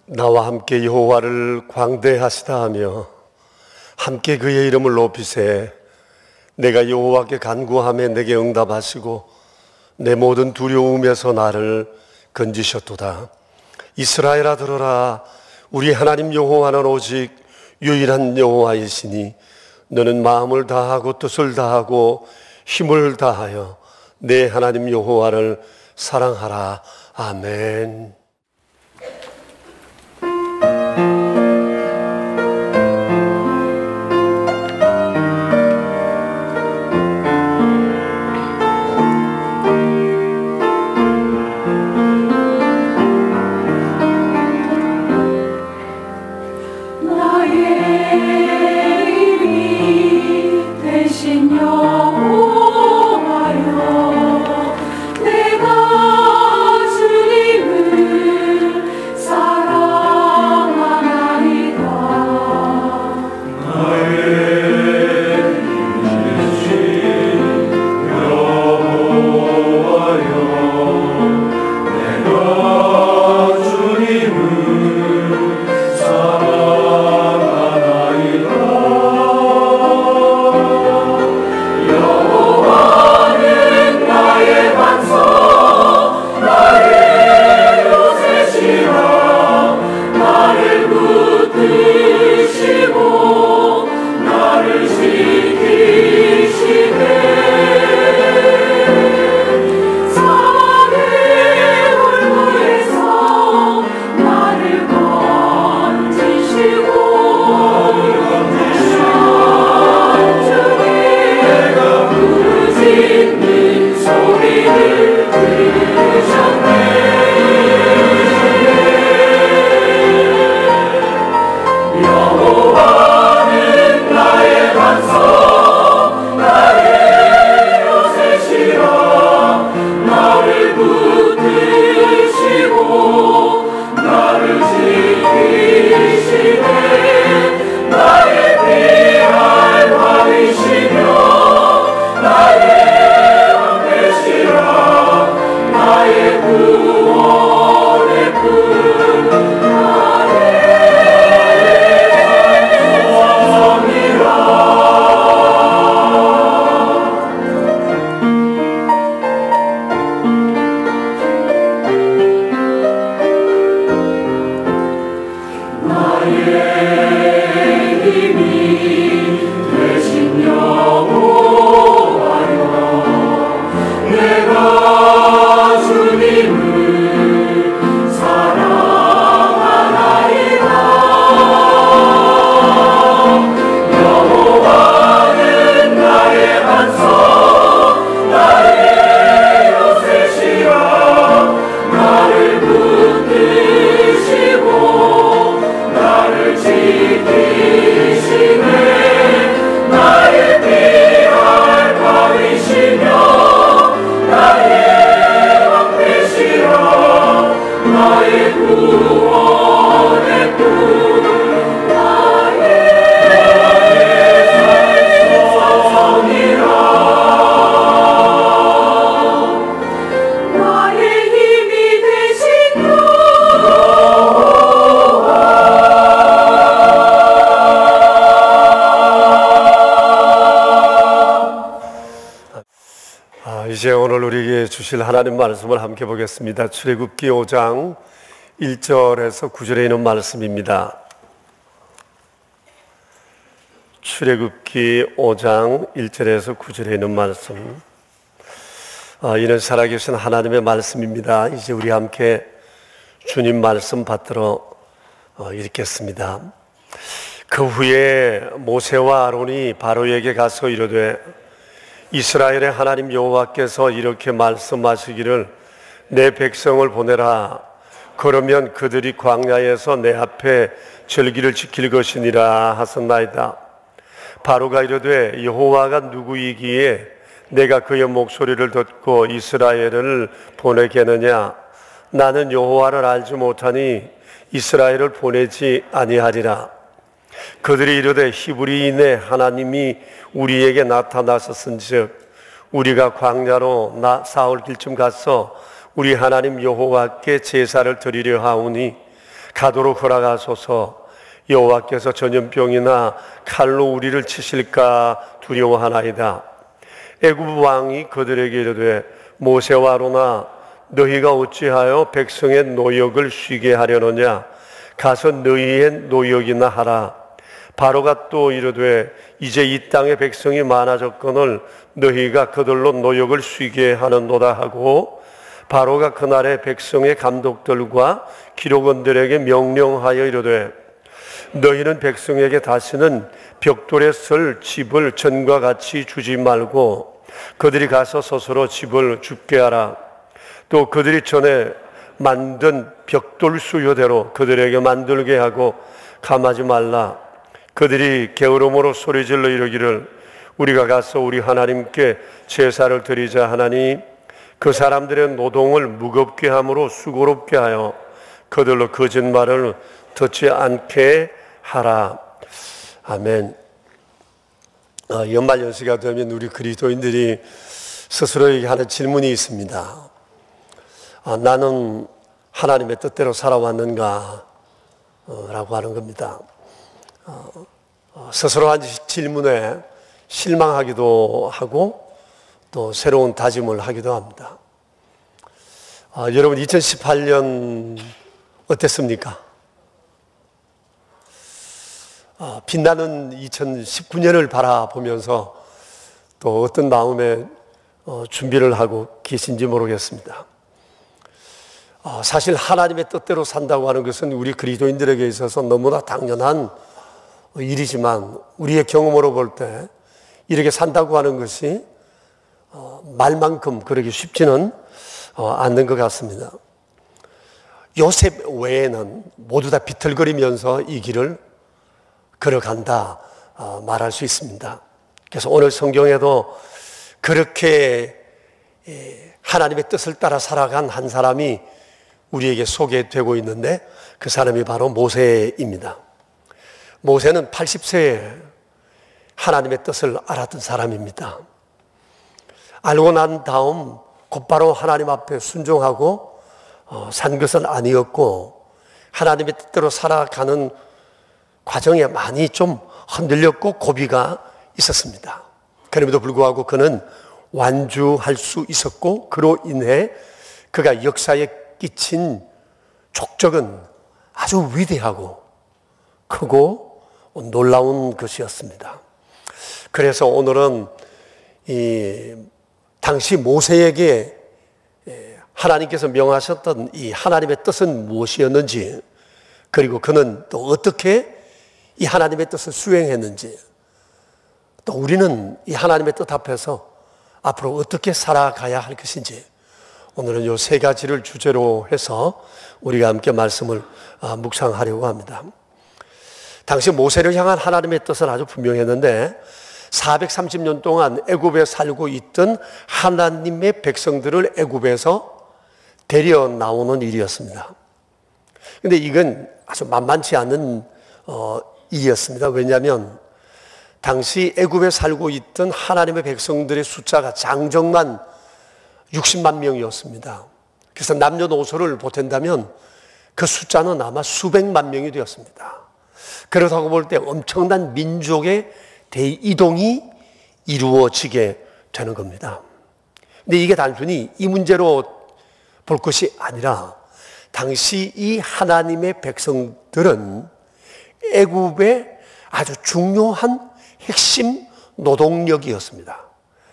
나와 함께 여호와를 광대하시다 하며 함께 그의 이름을 높이세. 내가 여호와께 간구하며 내게 응답하시고 내 모든 두려움에서 나를 건지셨도다. 이스라엘아 들어라. 우리 하나님 여호와는 오직 유일한 여호와이시니 너는 마음을 다하고 뜻을 다하고 힘을 다하여 내 하나님 여호와를 사랑하라. 아멘. 이제 오늘 우리에게 주실 하나님 말씀을 함께 보겠습니다. 출애굽기 5장 1절에서 9절에 있는 말씀입니다. 출애굽기 5장 1절에서 9절에 있는 말씀. 이는 살아계신 하나님의 말씀입니다. 이제 우리 함께 주님 말씀 받들어 읽겠습니다. 그 후에 모세와 아론이 바로에게 가서 이르되 이스라엘의 하나님 여호와께서 이렇게 말씀하시기를 내 백성을 보내라. 그러면 그들이 광야에서 내 앞에 절기를 지킬 것이니라 하셨나이다. 바로가 이르되 여호와가 누구이기에 내가 그의 목소리를 듣고 이스라엘을 보내겠느냐. 나는 여호와를 알지 못하니 이스라엘을 보내지 아니하리라. 그들이 이르되 히브리인의 하나님이 우리에게 나타나셨은즉 우리가 광야로 사흘 길쯤 가서 우리 하나님 여호와께 제사를 드리려 하오니 가도록 허락하소서. 여호와께서 전염병이나 칼로 우리를 치실까 두려워하나이다. 애굽 왕이 그들에게 이르되 모세와 아론아 너희가 어찌하여 백성의 노역을 쉬게 하려느냐. 가서 너희의 노역이나 하라. 바로가 또 이르되 이제 이 땅에 백성이 많아졌거늘 너희가 그들로 노역을 쉬게 하는도다 하고, 바로가 그날에 백성의 감독들과 기록원들에게 명령하여 이르되 너희는 백성에게 다시는 벽돌에 설 집을 전과 같이 주지 말고 그들이 가서 스스로 집을 줍게 하라. 또 그들이 전에 만든 벽돌 수요대로 그들에게 만들게 하고 감하지 말라. 그들이 게으름으로 소리질러 이르기를 우리가 가서 우리 하나님께 제사를 드리자 하나니 그 사람들의 노동을 무겁게 함으로 수고롭게 하여 그들로 거짓말을 듣지 않게 하라. 아멘. 연말연시가 되면 우리 그리스도인들이 스스로에게 하는 질문이 있습니다. 나는 하나님의 뜻대로 살아왔는가? 라고 하는 겁니다. 스스로 한 질문에 실망하기도 하고 또 새로운 다짐을 하기도 합니다. 여러분 2018년 어땠습니까? 빛나는 2019년을 바라보면서 또 어떤 마음에 준비를 하고 계신지 모르겠습니다. 사실 하나님의 뜻대로 산다고 하는 것은 우리 그리스도인들에게 있어서 너무나 당연한 일이지만 우리의 경험으로 볼 때 이렇게 산다고 하는 것이 말만큼 그렇게 쉽지는 않는 것 같습니다. 요셉 외에는 모두 다 비틀거리면서 이 길을 걸어간다 말할 수 있습니다. 그래서 오늘 성경에도 그렇게 하나님의 뜻을 따라 살아간 한 사람이 우리에게 소개되고 있는데 그 사람이 바로 모세입니다. 모세는 80세에 하나님의 뜻을 알았던 사람입니다. 알고 난 다음 곧바로 하나님 앞에 순종하고 산 것은 아니었고 하나님의 뜻대로 살아가는 과정에 많이 좀 흔들렸고 고비가 있었습니다. 그럼에도 불구하고 그는 완주할 수 있었고 그로 인해 그가 역사에 끼친 족적은 아주 위대하고 크고 놀라운 것이었습니다. 그래서 오늘은 당시 모세에게 하나님께서 명하셨던 이 하나님의 뜻은 무엇이었는지, 그리고 그는 또 어떻게 이 하나님의 뜻을 수행했는지, 또 우리는 이 하나님의 뜻 앞에서 앞으로 어떻게 살아가야 할 것인지, 오늘은 이 세 가지를 주제로 해서 우리가 함께 말씀을 묵상하려고 합니다. 당시 모세를 향한 하나님의 뜻은 아주 분명했는데 430년 동안 애굽에 살고 있던 하나님의 백성들을 애굽에서 데려 나오는 일이었습니다. 그런데 이건 아주 만만치 않은 일이었습니다. 왜냐하면 당시 애굽에 살고 있던 하나님의 백성들의 숫자가 장정만 60만 명이었습니다. 그래서 남녀노소를 보탠다면 그 숫자는 아마 수백만 명이 되었습니다. 그렇다고 볼 때 엄청난 민족의 대이동이 이루어지게 되는 겁니다. 근데 이게 단순히 이 문제로 볼 것이 아니라 당시 이 하나님의 백성들은 애굽의 아주 중요한 핵심 노동력이었습니다.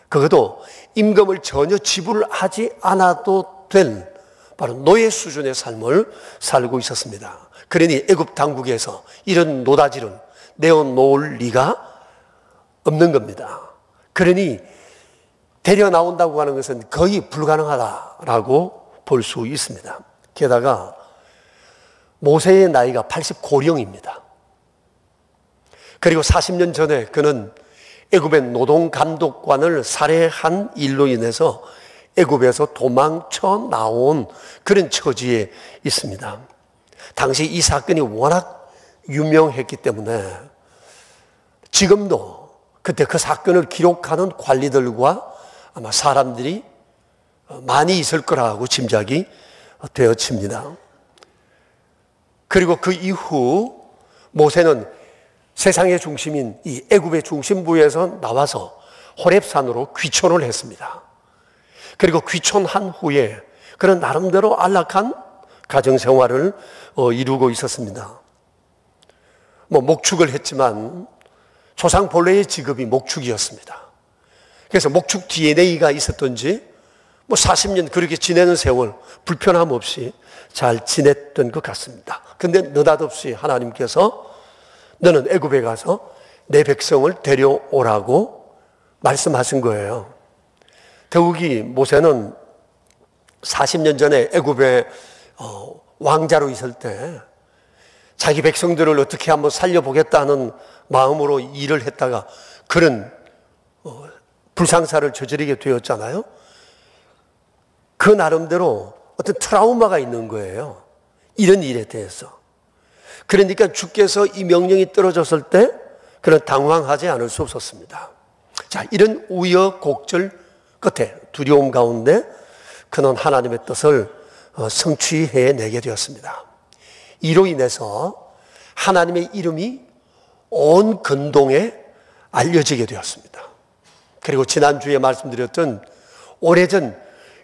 그것도 임금을 전혀 지불하지 않아도 될 바로 노예 수준의 삶을 살고 있었습니다. 그러니 애굽 당국에서 이런 노다지를 내어놓을 리가 없는 겁니다. 그러니 데려 나온다고 하는 것은 거의 불가능하다라고 볼 수 있습니다. 게다가 모세의 나이가 80고령입니다. 그리고 40년 전에 그는 애굽의 노동감독관을 살해한 일로 인해서 애굽에서 도망쳐 나온 그런 처지에 있습니다. 당시 이 사건이 워낙 유명했기 때문에 지금도 그때 그 사건을 기록하는 관리들과 아마 사람들이 많이 있을 거라고 짐작이 되어집니다. 그리고 그 이후 모세는 세상의 중심인 이 애굽의 중심부에서 나와서 호렙산으로 귀촌을 했습니다. 그리고 귀촌한 후에 그런 나름대로 안락한 가정생활을 이루고 있었습니다. 목축을 했지만 조상 본래의 직업이 목축이었습니다. 그래서 목축 DNA가 있었던지 40년 그렇게 지내는 세월 불편함 없이 잘 지냈던 것 같습니다. 근데 느닷없이 하나님께서 너는 애굽에 가서 내 백성을 데려오라고 말씀하신 거예요. 더욱이 모세는 40년 전에 애굽의 왕자로 있을 때 자기 백성들을 어떻게 한번 살려보겠다는 마음으로 일을 했다가 그런 불상사를 저지르게 되었잖아요. 그 나름대로 어떤 트라우마가 있는 거예요. 이런 일에 대해서. 그러니까 주께서 이 명령이 떨어졌을 때 그는 당황하지 않을 수 없었습니다. 자, 이런 우여곡절 끝에 두려움 가운데 그는 하나님의 뜻을 성취해내게 되었습니다. 이로 인해서 하나님의 이름이 온 근동에 알려지게 되었습니다. 그리고 지난주에 말씀드렸던 오래전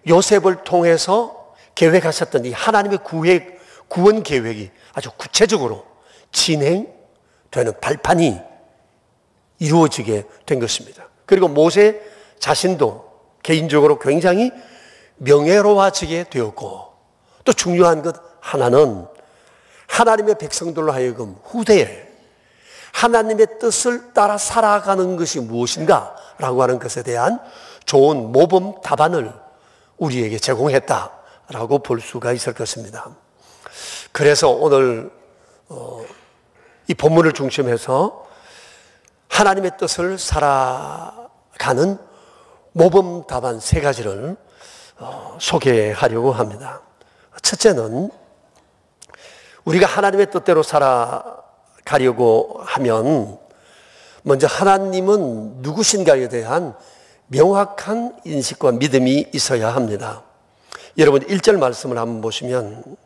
요셉을 통해서 계획하셨던 이 하나님의 구원 계획이 아주 구체적으로 진행되는 발판이 이루어지게 된 것입니다. 그리고 모세 자신도 개인적으로 굉장히 명예로워지게 되었고, 또 중요한 것 하나는 하나님의 백성들로 하여금 후대에 하나님의 뜻을 따라 살아가는 것이 무엇인가 라고 하는 것에 대한 좋은 모범 답안을 우리에게 제공했다라고 볼 수가 있을 것입니다. 그래서 오늘 이 본문을 중심해서 하나님의 뜻을 살아가는 모범 답안 3가지를 소개하려고 합니다. 첫째는 우리가 하나님의 뜻대로 살아가려고 하면 먼저 하나님은 누구신가에 대한 명확한 인식과 믿음이 있어야 합니다. 여러분 1절 말씀을 한번 보시면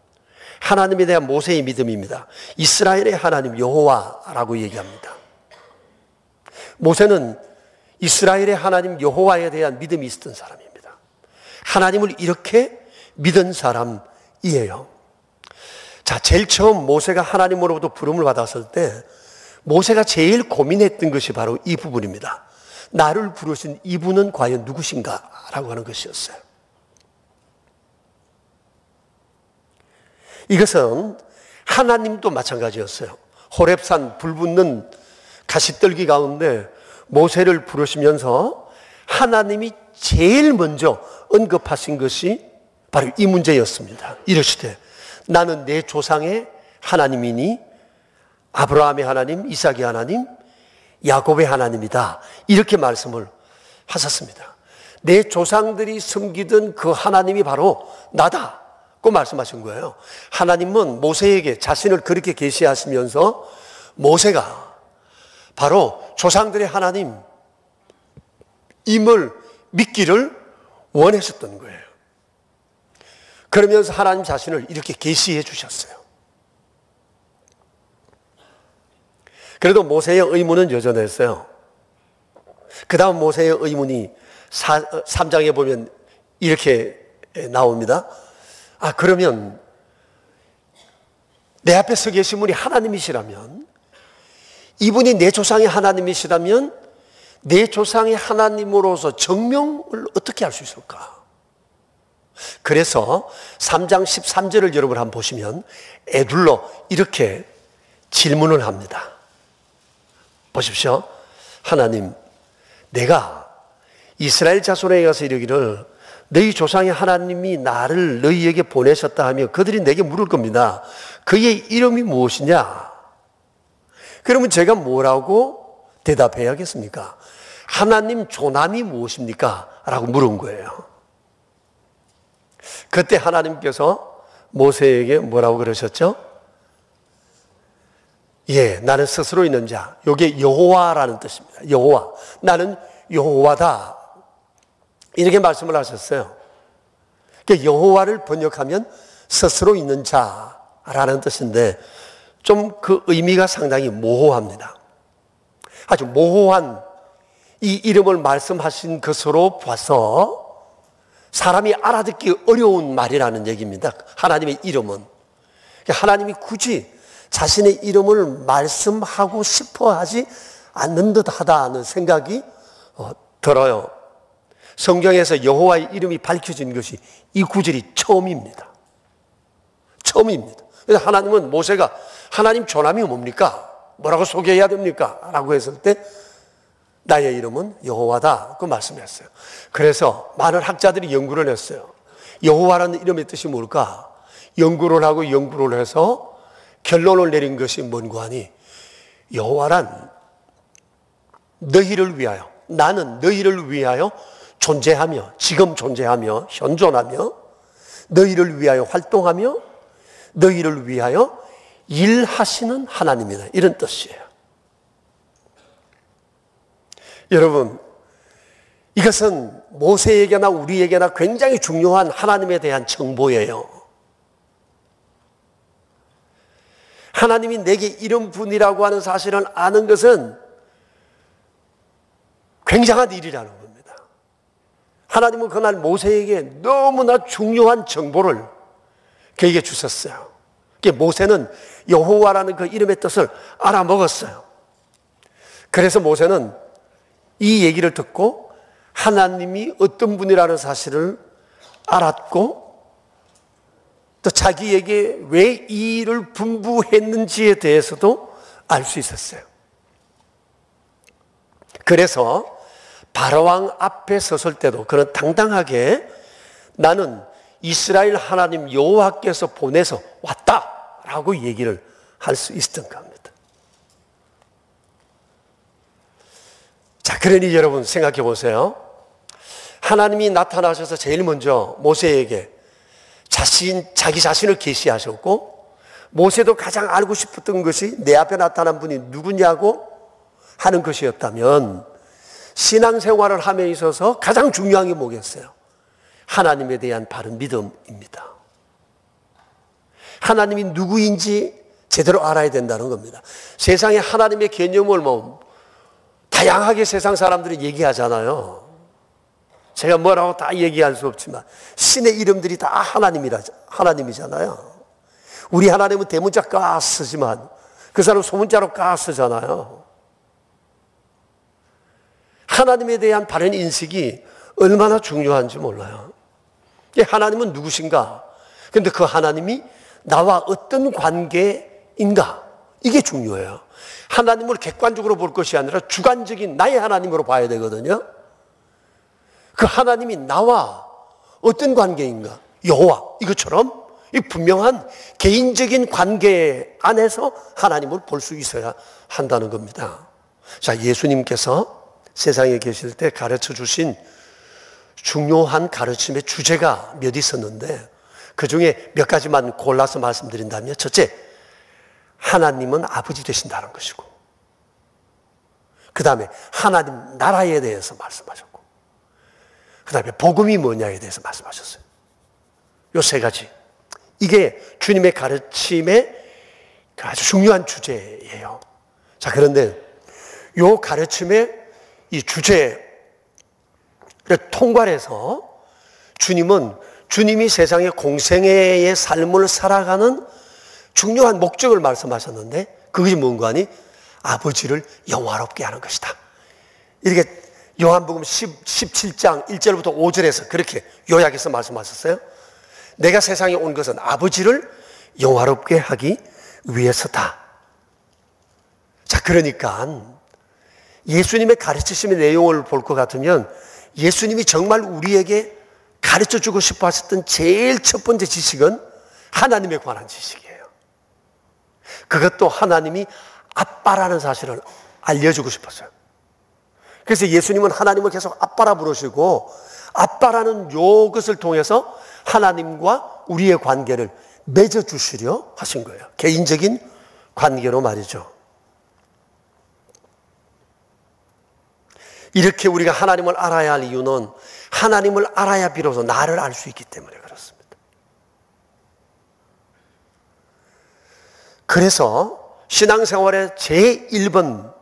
하나님에 대한 모세의 믿음입니다. 이스라엘의 하나님 여호와라고 얘기합니다. 모세는 이스라엘의 하나님 여호와에 대한 믿음이 있었던 사람입니다. 하나님을 이렇게 믿은 사람이에요. 자, 제일 처음 모세가 하나님으로부터 부름을 받았을 때 모세가 제일 고민했던 것이 바로 이 부분입니다. 나를 부르신 이분은 과연 누구신가? 라고 하는 것이었어요. 이것은 하나님도 마찬가지였어요. 호렙산 불붙는 가시떨기 가운데 모세를 부르시면서 하나님이 제일 먼저 언급하신 것이 바로 이 문제였습니다. 이르시되 나는 내 조상의 하나님이니 아브라함의 하나님, 이삭의 하나님, 야곱의 하나님이다. 이렇게 말씀을 하셨습니다. 내 조상들이 섬기던 그 하나님이 바로 나다고 말씀하신 거예요. 하나님은 모세에게 자신을 그렇게 계시하시면서 모세가 바로 조상들의 하나님임을 믿기를 원하셨던 거예요. 그러면서 하나님 자신을 이렇게 계시해 주셨어요. 그래도 모세의 의문은 여전했어요. 그 다음 모세의 의문이 3장에 보면 이렇게 나옵니다. 그러면 내 앞에 서 계신 분이 하나님이시라면, 이분이 내 조상의 하나님이시라면 내 조상의 하나님으로서 증명을 어떻게 할 수 있을까? 그래서 3장 13절을 여러분 한번 보시면 에둘러 이렇게 질문을 합니다. 보십시오. 하나님, 내가 이스라엘 자손에게 가서 이르기를 너희 조상의 하나님이 나를 너희에게 보내셨다 하며 그들이 내게 물을 겁니다. 그의 이름이 무엇이냐? 그러면 제가 뭐라고 대답해야겠습니까? 하나님 조남이 무엇입니까? 라고 물은 거예요. 그때 하나님께서 모세에게 뭐라고 그러셨죠? 예, 나는 스스로 있는 자. 이게 여호와라는 뜻입니다. 여호와. 나는 여호와다. 이렇게 말씀을 하셨어요. 그러니까 여호와를 번역하면 스스로 있는 자 라는 뜻인데 좀 그 의미가 상당히 모호합니다. 아주 모호한 이 이름을 말씀하신 것으로 봐서 사람이 알아듣기 어려운 말이라는 얘기입니다. 하나님의 이름은. 하나님이 굳이 자신의 이름을 말씀하고 싶어 하지 않는 듯하다는 생각이 들어요. 성경에서 여호와의 이름이 밝혀진 것이 이 구절이 처음입니다. 처음입니다. 그래서 하나님은 모세가 하나님 조남이 뭡니까? 뭐라고 소개해야 됩니까? 라고 했을 때 나의 이름은 여호와다 그 말씀했어요. 그래서 많은 학자들이 연구를 했어요. 여호와라는 이름의 뜻이 뭘까? 연구를 하고 연구를 해서 결론을 내린 것이 뭔고 하니 여호와란 너희를 위하여, 나는 너희를 위하여 존재하며 지금 존재하며 현존하며 너희를 위하여 활동하며 너희를 위하여 일하시는 하나님이다, 이런 뜻이에요. 여러분, 이것은 모세에게나 우리에게나 굉장히 중요한 하나님에 대한 정보예요. 하나님이 내게 이런 분이라고 하는 사실을 아는 것은 굉장한 일이라는 겁니다. 하나님은 그날 모세에게 너무나 중요한 정보를 그에게 주셨어요. 모세는 여호와라는 그 이름의 뜻을 알아먹었어요. 그래서 모세는 이 얘기를 듣고 하나님이 어떤 분이라는 사실을 알았고 또 자기에게 왜 이 일을 분부했는지에 대해서도 알 수 있었어요. 그래서 바로왕 앞에 섰을 때도 그는 당당하게 나는 이스라엘 하나님 여호와께서 보내서 왔다라고 얘기를 할 수 있었던 겁니다. 자, 그러니 여러분 생각해 보세요. 하나님이 나타나셔서 제일 먼저 모세에게 자기 자신을 계시하셨고 모세도 가장 알고 싶었던 것이 내 앞에 나타난 분이 누구냐고 하는 것이었다면 신앙생활을 함에 있어서 가장 중요한 게 뭐겠어요? 하나님에 대한 바른 믿음입니다. 하나님이 누구인지 제대로 알아야 된다는 겁니다. 세상에 하나님의 개념을 다양하게 세상 사람들이 얘기하잖아요. 제가 뭐라고 다 얘기할 수 없지만 신의 이름들이 다 하나님이잖아요. 우리 하나님은 대문자 까 쓰지만 그 사람은 소문자로 까 쓰잖아요. 하나님에 대한 바른 인식이 얼마나 중요한지 몰라요. 하나님은 누구신가? 그런데 그 하나님이 나와 어떤 관계인가? 이게 중요해요. 하나님을 객관적으로 볼 것이 아니라 주관적인 나의 하나님으로 봐야 되거든요. 그 하나님이 나와 어떤 관계인가? 여호와, 이것처럼 이 분명한 개인적인 관계 안에서 하나님을 볼 수 있어야 한다는 겁니다. 자, 예수님께서 세상에 계실 때 가르쳐 주신 중요한 가르침의 주제가 몇 있었는데 그 중에 몇 가지만 골라서 말씀드린다면, 첫째, 하나님은 아버지 되신다는 것이고, 그 다음에 하나님 나라에 대해서 말씀하셨고, 그 다음에 복음이 뭐냐에 대해서 말씀하셨어요. 요 세 가지. 이게 주님의 가르침의 아주 중요한 주제예요. 자, 그런데 요 가르침의 이 주제를 통괄해서 주님이 세상의 공생애의 삶을 살아가는 중요한 목적을 말씀하셨는데 그것이 뭔가 하니 아버지를 영화롭게 하는 것이다. 이렇게 요한복음 17장 1절부터 5절에서 그렇게 요약해서 말씀하셨어요. 내가 세상에 온 것은 아버지를 영화롭게 하기 위해서다. 자, 그러니까 예수님의 가르치심의 내용을 볼 것 같으면 예수님이 정말 우리에게 가르쳐주고 싶어 하셨던 제일 첫 번째 지식은 하나님에 관한 지식이에요. 그것도 하나님이 아빠라는 사실을 알려주고 싶었어요. 그래서 예수님은 하나님을 계속 아빠라 부르시고 아빠라는 요것을 통해서 하나님과 우리의 관계를 맺어주시려 하신 거예요. 개인적인 관계로 말이죠. 이렇게 우리가 하나님을 알아야 할 이유는 하나님을 알아야 비로소 나를 알 수 있기 때문에 그렇습니다. 그래서 신앙생활의 제1번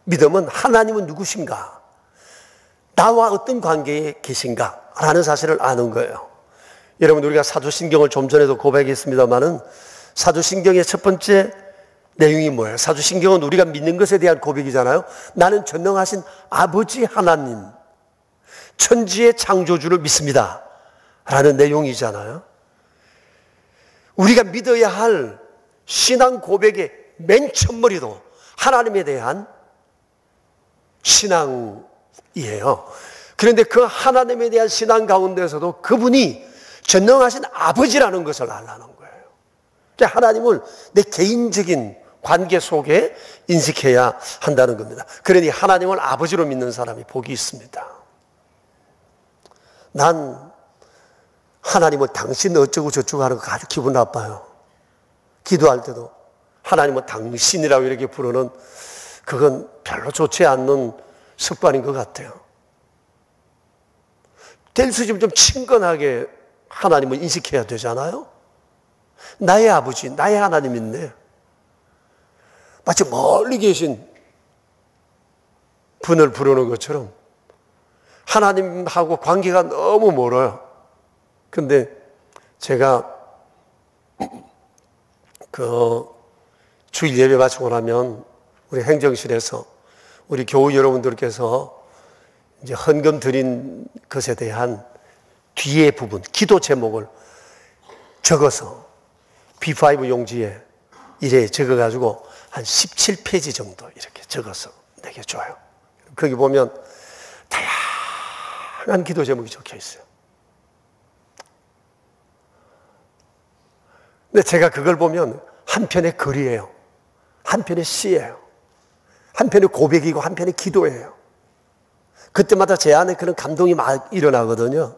믿음은 하나님은 누구신가? 나와 어떤 관계에 계신가? 라는 사실을 아는 거예요. 여러분, 우리가 사도신경을 좀 전에도 고백했습니다마는 사도신경의 첫 번째 내용이 뭐예요? 사도신경은 우리가 믿는 것에 대한 고백이잖아요. 나는 전능하신 아버지 하나님, 천지의 창조주를 믿습니다 라는 내용이잖아요. 우리가 믿어야 할 신앙 고백의 맨 첫머리도 하나님에 대한 신앙이에요. 그런데 그 하나님에 대한 신앙 가운데서도 그분이 전능하신 아버지라는 것을 알라는 거예요. 하나님을 내 개인적인 관계 속에 인식해야 한다는 겁니다. 그러니 하나님을 아버지로 믿는 사람이 복이 있습니다. 난 하나님은 당신 어쩌고 저쩌고 하는 거 아주 기분 나빠요. 기도할 때도 하나님은 당신이라고 이렇게 부르는, 그건 별로 좋지 않는 습관인 것 같아요. 될 수 있으면 좀 친근하게 하나님을 인식해야 되잖아요. 나의 아버지, 나의 하나님 있네. 마치 멀리 계신 분을 부르는 것처럼 하나님하고 관계가 너무 멀어요. 근데 제가 주일 예배 마치고 나면 우리 행정실에서 우리 교우 여러분들께서 이제 헌금 드린 것에 대한 뒤에 부분, 기도 제목을 적어서 B5 용지에 이래 적어가지고 한 17페이지 정도 이렇게 적어서 내게 줘요. 거기 보면 다양한 기도 제목이 적혀 있어요. 근데 제가 그걸 보면 한편의 글이에요. 한편의 시예요. 한편의 고백이고 한편의 기도예요. 그때마다 제 안에 그런 감동이 막 일어나거든요.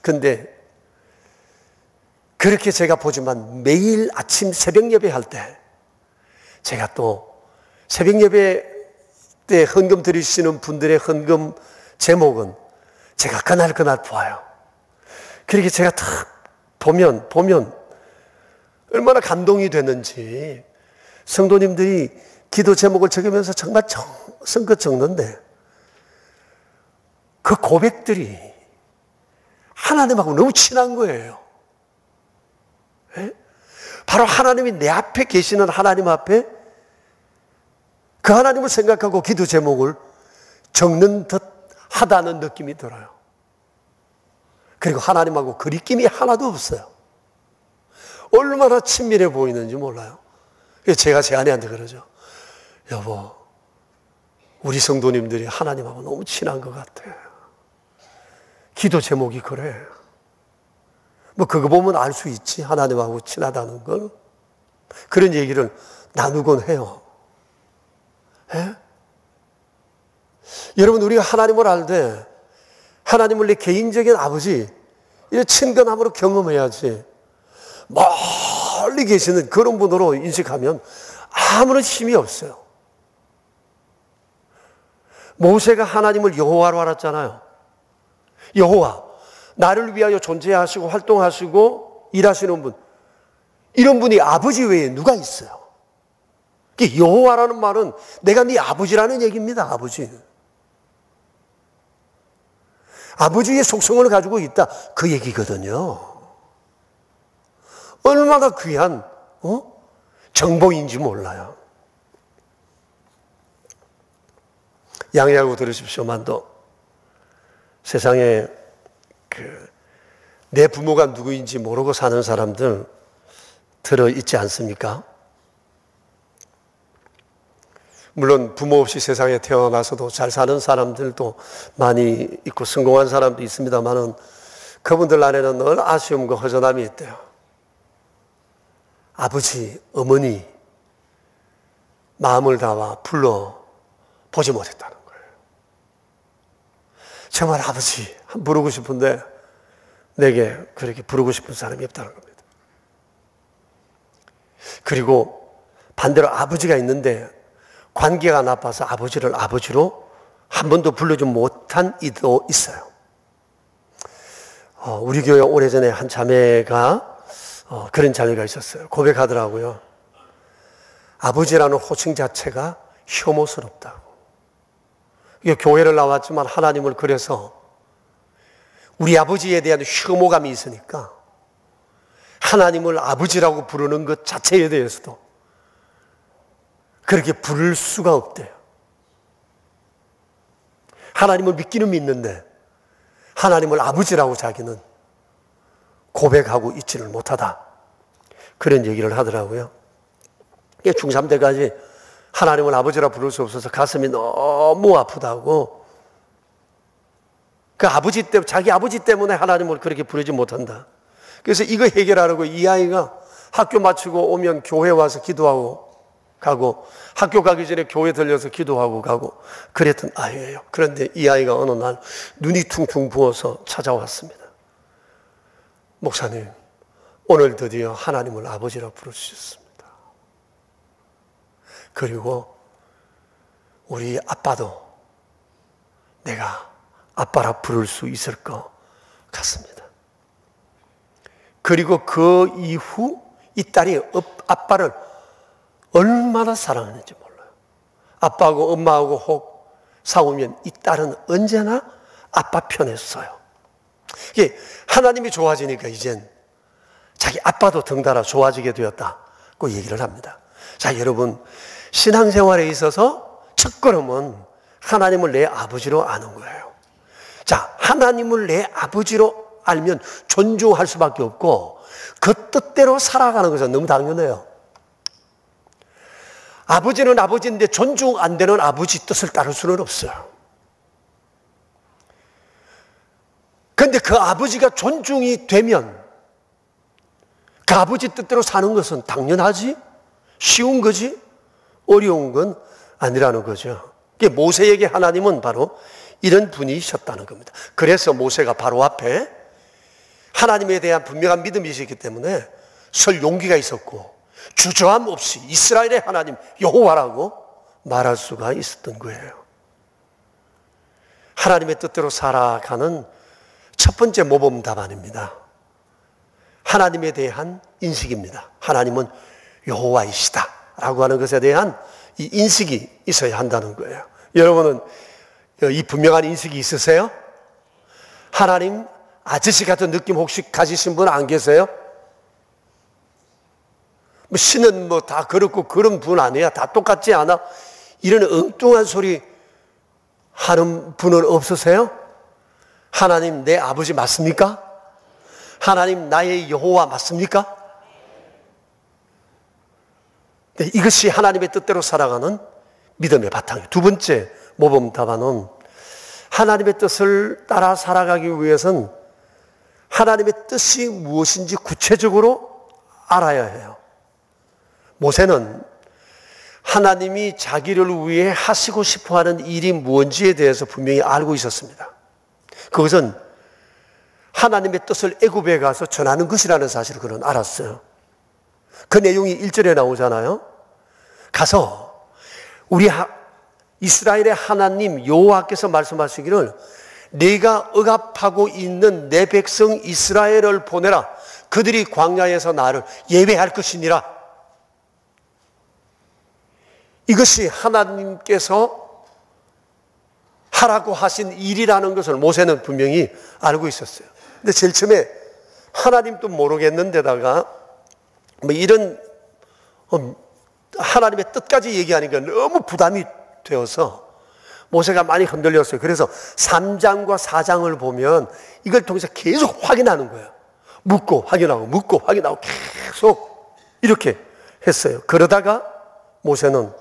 근데 그렇게 제가 보지만 매일 아침 새벽 예배 할 때 제가 또 새벽 예배 때 헌금 드리시는 분들의 헌금 제목은 제가 그날 봐요. 그렇게 제가 탁 보면 얼마나 감동이 됐는지, 성도님들이 기도 제목을 적으면서 정말 정성껏 적는데 그 고백들이 하나님하고 너무 친한 거예요. 네? 바로 하나님이 내 앞에 계시는 하나님 앞에 그 하나님을 생각하고 기도 제목을 적는 듯 하다는 느낌이 들어요. 그리고 하나님하고 거리낌이 하나도 없어요. 얼마나 친밀해 보이는지 몰라요. 제가 제 아내한테 그러죠. 여보, 우리 성도님들이 하나님하고 너무 친한 것 같아. 기도 제목이 그래. 뭐 그거 보면 알 수 있지, 하나님하고 친하다는 걸. 그런 얘기를 나누곤 해요. 에? 여러분, 우리가 하나님을 알 때 하나님을 내 개인적인 아버지, 이런 친근함으로 경험해야지. 멀리 계시는 그런 분으로 인식하면 아무런 힘이 없어요. 모세가 하나님을 여호와로 알았잖아요. 여호와, 나를 위하여 존재하시고 활동하시고 일하시는 분, 이런 분이 아버지 외에 누가 있어요? 여호와라는 말은 내가 네 아버지라는 얘기입니다. 아버지의 속성을 가지고 있다, 그 얘기거든요. 얼마나 귀한 정보인지 몰라요. 양해하고 들으십시오만도 세상에 내 부모가 누구인지 모르고 사는 사람들 들어있지 않습니까? 물론 부모 없이 세상에 태어나서도 잘 사는 사람들도 많이 있고 성공한 사람도 있습니다만은 그분들 안에는 늘 아쉬움과 허전함이 있대요. 아버지, 어머니 마음을 다와 불러 보지 못했다는 거예요. 정말 아버지 부르고 싶은데 내게 그렇게 부르고 싶은 사람이 없다는 겁니다. 그리고 반대로 아버지가 있는데 관계가 나빠서 아버지를 아버지로 한 번도 불러주지 못한 이도 있어요. 우리 교회 오래전에 한 자매가 그런 자매가 있었어요. 고백하더라고요. 아버지라는 호칭 자체가 혐오스럽다고. 이게 교회를 나왔지만 하나님을 그래서 우리 아버지에 대한 혐오감이 있으니까 하나님을 아버지라고 부르는 것 자체에 대해서도 그렇게 부를 수가 없대요. 하나님을 믿기는 믿는데 하나님을 아버지라고 자기는 고백하고 있지를 못하다. 그런 얘기를 하더라고요. 중3 때까지 하나님을 아버지라 부를 수 없어서 가슴이 너무 아프다고. 그 아버지 때문에, 자기 아버지 때문에 하나님을 그렇게 부르지 못한다. 그래서 이거 해결하려고 이 아이가 학교 마치고 오면 교회 와서 기도하고 가고, 학교 가기 전에 교회 들려서 기도하고 가고 그랬던 아이예요. 그런데 이 아이가 어느 날 눈이 퉁퉁 부어서 찾아왔습니다. 목사님, 오늘 드디어 하나님을 아버지라 부를 수 있습니다. 그리고 우리 아빠도 내가 아빠라 부를 수 있을 것 같습니다. 그리고 그 이후 이 딸이 아빠를 얼마나 사랑하는지 몰라요. 아빠하고 엄마하고 혹 싸우면 이 딸은 언제나 아빠 편에 서요. 이게 하나님이 좋아지니까 이젠 자기 아빠도 덩달아 좋아지게 되었다고 얘기를 합니다. 자, 여러분, 신앙생활에 있어서 첫걸음은 하나님을 내 아버지로 아는 거예요. 자, 하나님을 내 아버지로 알면 존중할 수밖에 없고 그 뜻대로 살아가는 것은 너무 당연해요. 아버지는 아버지인데 존중 안 되는 아버지 뜻을 따를 수는 없어요. 그런데 그 아버지가 존중이 되면 그 아버지 뜻대로 사는 것은 당연하지? 쉬운 거지? 어려운 건 아니라는 거죠. 모세에게 하나님은 바로 이런 분이셨다는 겁니다. 그래서 모세가 바로 앞에 하나님에 대한 분명한 믿음이 있었기 때문에 설 용기가 있었고 주저함 없이 이스라엘의 하나님 여호와라고 말할 수가 있었던 거예요. 하나님의 뜻대로 살아가는 첫 번째 모범 답안입니다. 하나님에 대한 인식입니다. 하나님은 여호와이시다 라고 하는 것에 대한 이 인식이 있어야 한다는 거예요. 여러분은 이 분명한 인식이 있으세요? 하나님 아저씨 같은 느낌 혹시 가지신 분 안 계세요? 신은 다 그렇고 그런 분 아니야? 다 똑같지 않아? 이런 엉뚱한 소리 하는 분은 없으세요? 하나님 내 아버지 맞습니까? 하나님 나의 여호와 맞습니까? 네, 이것이 하나님의 뜻대로 살아가는 믿음의 바탕이에요. 두 번째 모범 답안은 하나님의 뜻을 따라 살아가기 위해서는 하나님의 뜻이 무엇인지 구체적으로 알아야 해요. 모세는 하나님이 자기를 위해 하시고 싶어하는 일이 무엇인지에 대해서 분명히 알고 있었습니다. 그것은 하나님의 뜻을 애굽에 가서 전하는 것이라는 사실을 그는 알았어요. 그 내용이 1절에 나오잖아요. 가서 우리 이스라엘의 하나님 여호와께서 말씀하시기를 네가 억압하고 있는 내 백성 이스라엘을 보내라. 그들이 광야에서 나를 예배할 것이니라. 이것이 하나님께서 하라고 하신 일이라는 것을 모세는 분명히 알고 있었어요. 근데 제일 처음에 하나님도 모르겠는데다가 이런 하나님의 뜻까지 얘기하니까 너무 부담이 되어서 모세가 많이 흔들렸어요. 그래서 3장과 4장을 보면 이걸 통해서 계속 확인하는 거예요. 묻고 확인하고 묻고 확인하고 계속 이렇게 했어요. 그러다가 모세는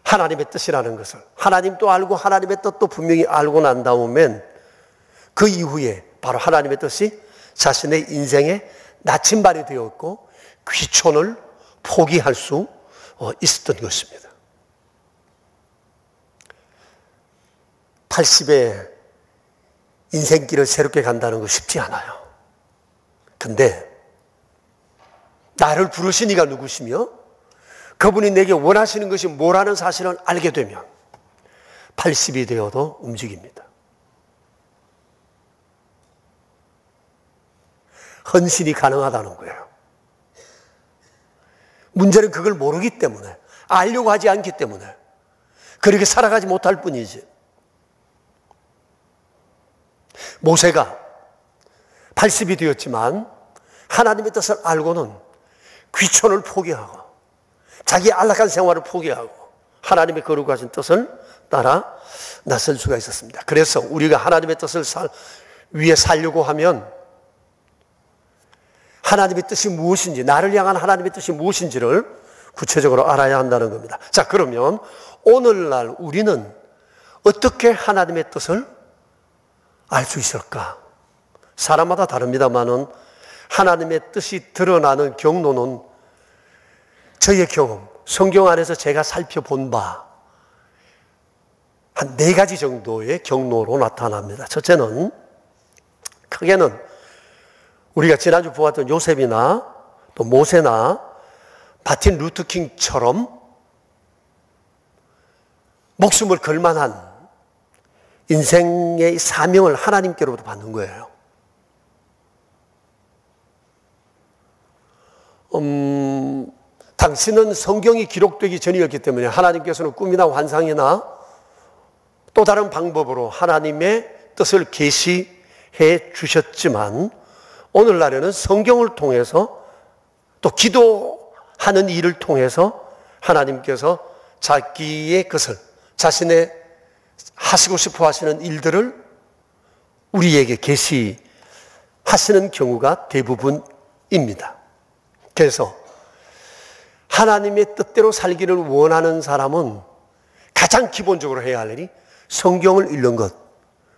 하나님의 뜻이라는 것을 하나님도 알고 하나님의 뜻도 분명히 알고 난 다음엔 그 이후에 바로 하나님의 뜻이 자신의 인생에 나침반이 되었고 귀촌을 포기할 수 있었던 것입니다. 80에 인생길을 새롭게 간다는 거 쉽지 않아요. 근데 나를 부르신 이가 누구시며 그분이 내게 원하시는 것이 뭐라는 사실을 알게 되면 80이 되어도 움직입니다. 헌신이 가능하다는 거예요. 문제는 그걸 모르기 때문에, 알려고 하지 않기 때문에 그렇게 살아가지 못할 뿐이지. 모세가 80이 되었지만 하나님의 뜻을 알고는 귀촌을 포기하고 자기의 안락한 생활을 포기하고 하나님의 거룩하신 뜻을 따라 나설 수가 있었습니다. 그래서 우리가 하나님의 뜻을 위해 살려고 하면 하나님의 뜻이 무엇인지, 나를 향한 하나님의 뜻이 무엇인지를 구체적으로 알아야 한다는 겁니다. 자, 그러면 오늘날 우리는 어떻게 하나님의 뜻을 알 수 있을까? 사람마다 다릅니다만은 하나님의 뜻이 드러나는 경로는 저의 경험, 성경 안에서 제가 살펴본 바 한 4가지 정도의 경로로 나타납니다. 첫째는 크게는 우리가 지난주 보았던 요셉이나 또 모세나 마틴 루터킹처럼 목숨을 걸 만한 인생의 사명을 하나님께로부터 받는 거예요. 당신은 성경이 기록되기 전이었기 때문에 하나님께서는 꿈이나 환상이나 또 다른 방법으로 하나님의 뜻을 계시해 주셨지만 오늘날에는 성경을 통해서 또 기도하는 일을 통해서 하나님께서 자기의 것을, 자신의 하시고 싶어 하시는 일들을 우리에게 계시하시는 경우가 대부분입니다. 그래서 하나님의 뜻대로 살기를 원하는 사람은 가장 기본적으로 해야 할 일이 성경을 읽는 것,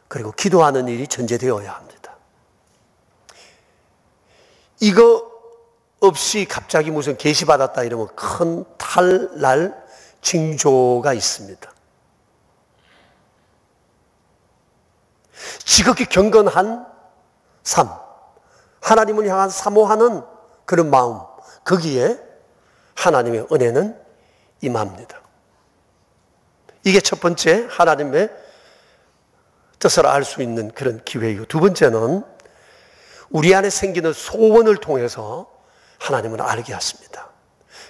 그리고 기도하는 일이 전제되어야 합니다. 이거 없이 갑자기 무슨 계시받았다 이러면 큰 탈날 징조가 있습니다. 지극히 경건한 삶, 하나님을 향한 사모하는 그런 마음, 거기에 하나님의 은혜는 임합니다. 이게 첫 번째 하나님의 뜻을 알 수 있는 그런 기회이고, 두 번째는 우리 안에 생기는 소원을 통해서 하나님을 알게 하십니다.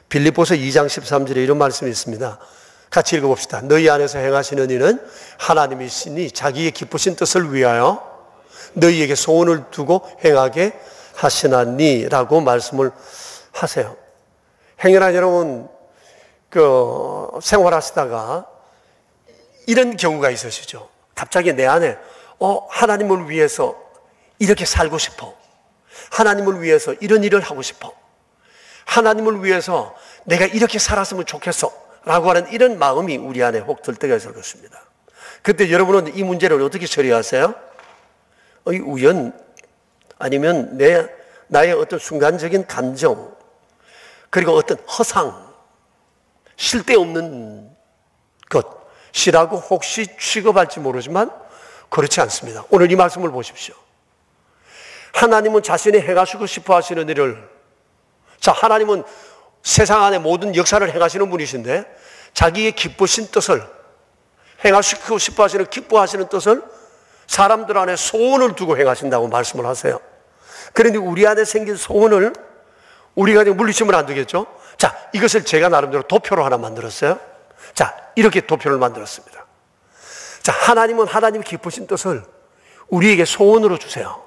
빌립보서 2장 13절에 이런 말씀이 있습니다. 같이 읽어봅시다. 너희 안에서 행하시는 이는 하나님이시니 자기의 기쁘신 뜻을 위하여 너희에게 소원을 두고 행하게 하시나니 라고 말씀을 하세요. 행여나 여러분 생활하시다가 이런 경우가 있으시죠. 갑자기 내 안에 하나님을 위해서 이렇게 살고 싶어, 하나님을 위해서 이런 일을 하고 싶어, 하나님을 위해서 내가 이렇게 살았으면 좋겠어 라고 하는 이런 마음이 우리 안에 혹 들 때가 있을 것입니다. 그때 여러분은 이 문제를 어떻게 처리하세요? 우연, 아니면 나의 어떤 순간적인 감정, 그리고 어떤 허상, 쓸데없는 것이라고 혹시 취급할지 모르지만 그렇지 않습니다. 오늘 이 말씀을 보십시오. 하나님은 자신이 행하시고 싶어 하시는 일을, 자, 하나님은 세상 안에 모든 역사를 행하시는 분이신데 자기의 기쁘신 뜻을, 행하시고 싶어 하시는, 기뻐하시는 뜻을 사람들 안에 소원을 두고 행하신다고 말씀을 하세요. 그런데 우리 안에 생긴 소원을 우리가 물리치면 안 되겠죠? 자, 이것을 제가 나름대로 도표로 하나 만들었어요. 자, 이렇게 도표를 만들었습니다. 자, 하나님은 하나님의 기쁘신 뜻을 우리에게 소원으로 주세요.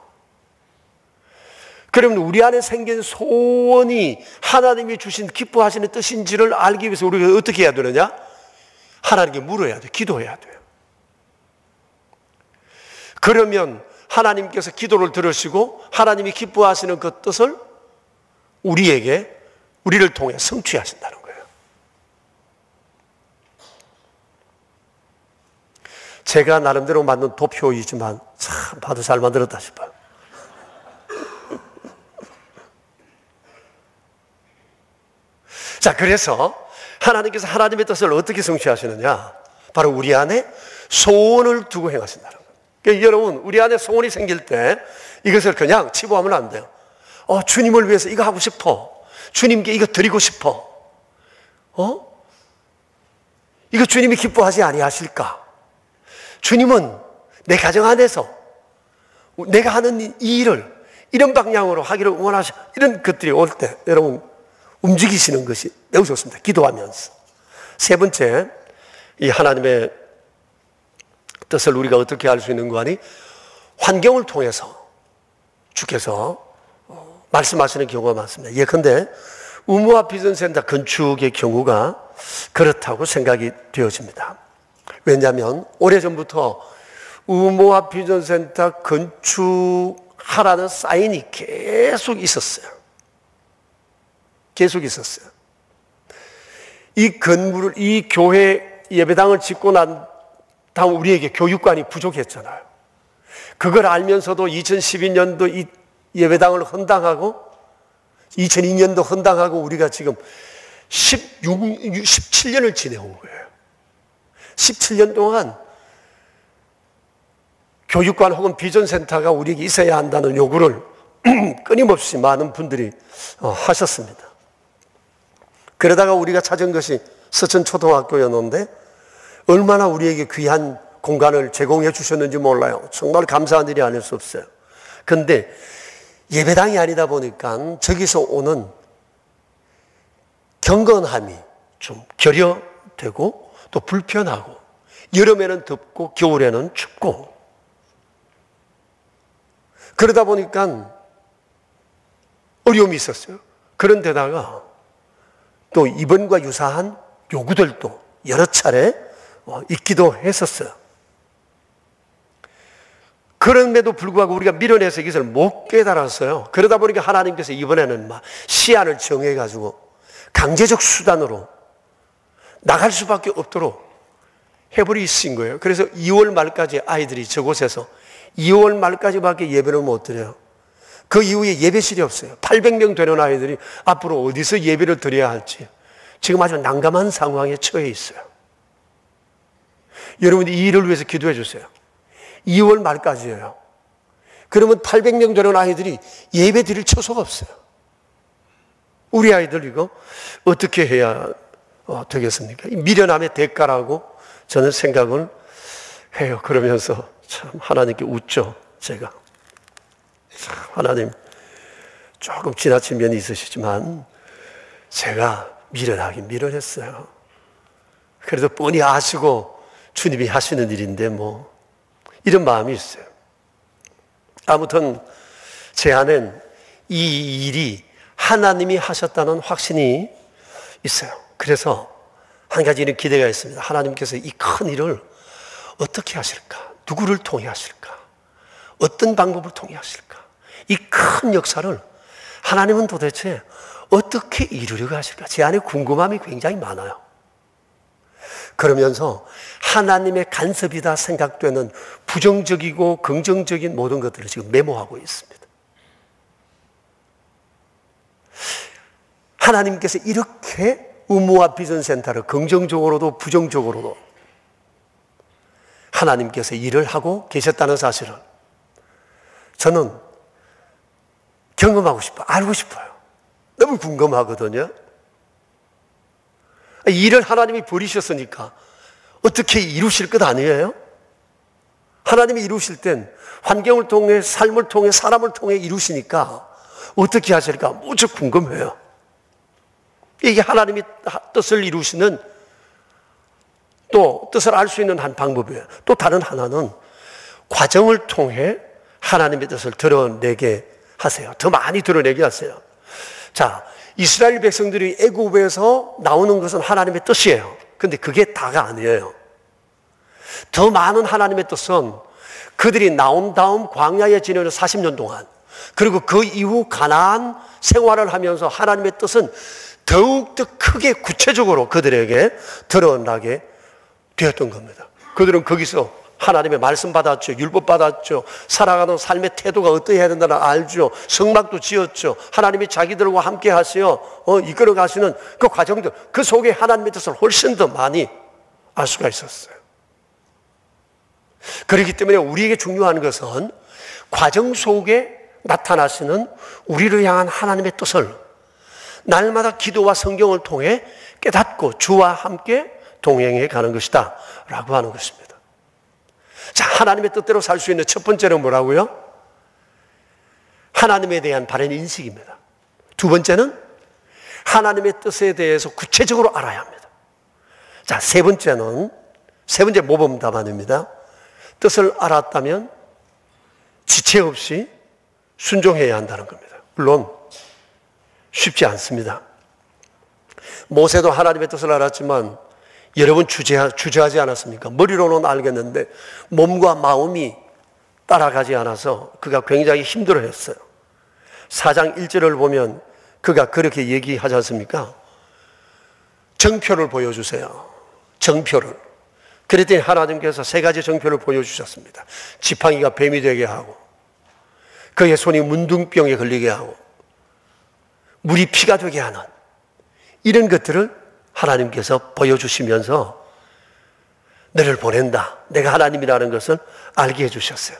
그러면 우리 안에 생긴 소원이 하나님이 주신 기뻐하시는 뜻인지를 알기 위해서 우리가 어떻게 해야 되느냐? 하나님께 물어야 돼요. 기도해야 돼요. 그러면 하나님께서 기도를 들으시고 하나님이 기뻐하시는 그 뜻을 우리를 통해 성취하신다는 거예요. 제가 나름대로 만든 도표이지만 참 봐도 잘 만들었다 싶어요. 자, 그래서 하나님께서 하나님의 뜻을 어떻게 성취하시느냐? 바로 우리 안에 소원을 두고 행하신다는 거예요. 그러니까 여러분, 우리 안에 소원이 생길 때 이것을 그냥 치부하면 안 돼요. 주님을 위해서 이거 하고 싶어. 주님께 이거 드리고 싶어. 이거 주님이 기뻐하지 아니하실까? 주님은 내 가정 안에서 내가 하는 이 일을 이런 방향으로 하기를 원하셔. 이런 것들이 올 때 여러분 움직이시는 것이 매우 좋습니다. 기도하면서. 세 번째, 이 하나님의 뜻을 우리가 어떻게 알 수 있는 거 아니? 환경을 통해서 주께서 말씀하시는 경우가 많습니다. 예컨대 의무화 비전센터 건축의 경우가 그렇다고 생각이 되어집니다. 왜냐하면 오래전부터 의무화 비전센터 건축하라는 사인이 계속 있었어요. 이 건물을, 이 교회 예배당을 짓고 난 다음 우리에게 교육관이 부족했잖아요. 그걸 알면서도 2012년도 이 예배당을 헌당하고 2002년도 헌당하고 우리가 지금 17년을 지내온 거예요. 17년 동안 교육관 혹은 비전센터가 우리에게 있어야 한다는 요구를 끊임없이 많은 분들이 하셨습니다. 그러다가 우리가 찾은 것이 서천초등학교였는데 얼마나 우리에게 귀한 공간을 제공해 주셨는지 몰라요. 정말 감사한 일이 아닐 수 없어요. 그런데 예배당이 아니다 보니까 저기서 오는 경건함이 좀 결여되고 또 불편하고 여름에는 덥고 겨울에는 춥고 그러다 보니까 어려움이 있었어요. 그런데다가 또 이번과 유사한 요구들도 여러 차례 있기도 했었어요. 그럼에도 불구하고 우리가 밀어내서 이것을 못 깨달았어요. 그러다 보니까 하나님께서 이번에는 막 시한을 정해가지고 강제적 수단으로 나갈 수밖에 없도록 해버리신 거예요. 그래서 2월 말까지 아이들이 저곳에서 2월 말까지밖에 예배를 못 드려요. 그 이후에 예배실이 없어요. 800명 되는 아이들이 앞으로 어디서 예배를 드려야 할지 지금 아주 난감한 상황에 처해 있어요. 여러분이 이 일을 위해서 기도해 주세요. 2월 말까지예요. 그러면 800명 되는 아이들이 예배 드릴 처소가 없어요. 우리 아이들 이거 어떻게 해야 되겠습니까? 미련함의 대가라고 저는 생각을 해요. 그러면서 참 하나님께 웃죠. 제가 참 하나님 조금 지나친 면이 있으시지만 제가 미련하긴 미련했어요. 그래도 뻔히 아시고 주님이 하시는 일인데 뭐 이런 마음이 있어요. 아무튼 제 안엔 이 일이 하나님이 하셨다는 확신이 있어요. 그래서 한 가지는 기대가 있습니다. 하나님께서 이 큰 일을 어떻게 하실까? 누구를 통해 하실까? 어떤 방법을 통해 하실까? 이 큰 역사를 하나님은 도대체 어떻게 이루려고 하실까? 제 안에 궁금함이 굉장히 많아요. 그러면서 하나님의 간섭이다 생각되는 부정적이고 긍정적인 모든 것들을 지금 메모하고 있습니다. 하나님께서 이렇게 의무화 비전센터를 긍정적으로도 부정적으로도 하나님께서 일을 하고 계셨다는 사실을 저는 경험하고 싶어요. 알고 싶어요. 너무 궁금하거든요. 일을 하나님이 버리셨으니까 어떻게 이루실 것 아니에요? 하나님이 이루실 땐 환경을 통해 삶을 통해 사람을 통해 이루시니까 어떻게 하실까 무척 궁금해요. 이게 하나님이 뜻을 이루시는 또 뜻을 알 수 있는 한 방법이에요. 또 다른 하나는 과정을 통해 하나님의 뜻을 드러내게 하세요. 더 많이 드러내게 하세요. 자, 이스라엘 백성들이 애굽에서 나오는 것은 하나님의 뜻이에요. 근데 그게 다가 아니에요. 더 많은 하나님의 뜻은 그들이 나온 다음 광야에 지내는 40년 동안 그리고 그 이후 가나안 생활을 하면서 하나님의 뜻은 더욱더 크게 구체적으로 그들에게 드러나게 되었던 겁니다. 그들은 거기서 하나님의 말씀 받았죠. 율법 받았죠. 살아가는 삶의 태도가 어떠해야 된다는 알죠. 성막도 지었죠. 하나님이 자기들과 함께 하시어 이끌어 가시는 그 과정들, 그 속에 하나님의 뜻을 훨씬 더 많이 알 수가 있었어요. 그렇기 때문에 우리에게 중요한 것은 과정 속에 나타나시는 우리를 향한 하나님의 뜻을 날마다 기도와 성경을 통해 깨닫고 주와 함께 동행해 가는 것이다 라고 하는 것입니다. 자, 하나님의 뜻대로 살 수 있는 첫 번째는 뭐라고요? 하나님에 대한 바른 인식입니다. 두 번째는 하나님의 뜻에 대해서 구체적으로 알아야 합니다. 자, 세 번째 모범 답안입니다. 뜻을 알았다면 지체 없이 순종해야 한다는 겁니다. 물론 쉽지 않습니다. 모세도 하나님의 뜻을 알았지만 여러 번 주저하지 않았습니까? 머리로는 알겠는데 몸과 마음이 따라가지 않아서 그가 굉장히 힘들어했어요. 4장 1절을 보면 그가 그렇게 얘기하지 않습니까? 정표를 보여주세요. 정표를. 그랬더니 하나님께서 세 가지 정표를 보여주셨습니다. 지팡이가 뱀이 되게 하고, 그의 손이 문둥병에 걸리게 하고, 물이 피가 되게 하는 이런 것들을 하나님께서 보여주시면서 너를 보낸다, 내가 하나님이라는 것을 알게 해주셨어요.